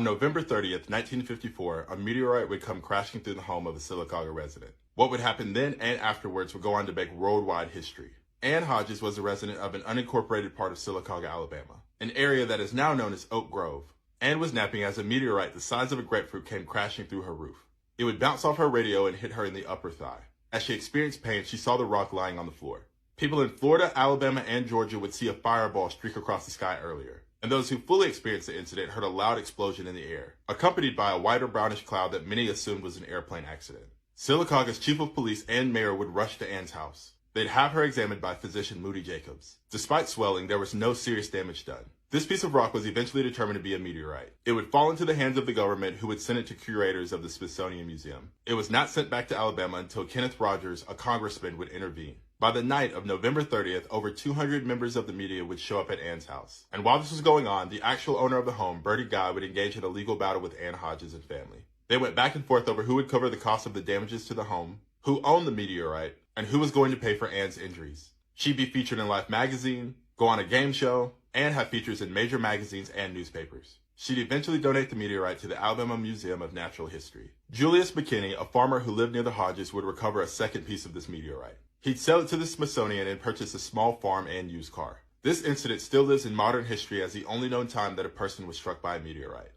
On November 30th, 1954, a meteorite would come crashing through the home of a Sylacauga resident. What would happen then and afterwards would go on to make worldwide history. Ann Hodges was a resident of an unincorporated part of Sylacauga, Alabama, an area that is now known as Oak Grove. Ann was napping as a meteorite the size of a grapefruit came crashing through her roof. It would bounce off her radio and hit her in the upper thigh. As she experienced pain, she saw the rock lying on the floor. People in Florida, Alabama, and Georgia would see a fireball streak across the sky earlier, and those who fully experienced the incident heard a loud explosion in the air, accompanied by a white or brownish cloud that many assumed was an airplane accident. Sylacauga's chief of police and mayor would rush to Ann's house. They'd have her examined by physician Moody Jacobs. Despite swelling, there was no serious damage done. This piece of rock was eventually determined to be a meteorite. It would fall into the hands of the government, who would send it to curators of the Smithsonian Museum. It was not sent back to Alabama until Kenneth Rogers, a congressman, would intervene. By the night of November 30th, over 200 members of the media would show up at Ann's house. And while this was going on, the actual owner of the home, Bertie Guy, would engage in a legal battle with Ann Hodges and family. They went back and forth over who would cover the cost of the damages to the home, who owned the meteorite, and who was going to pay for Ann's injuries. She'd be featured in Life magazine, go on a game show, and have features in major magazines and newspapers. She'd eventually donate the meteorite to the Alabama Museum of Natural History. Julius McKinney, a farmer who lived near the Hodges, would recover a second piece of this meteorite. He'd sell it to the Smithsonian and purchase a small farm and used car. This incident still lives in modern history as the only known time that a person was struck by a meteorite.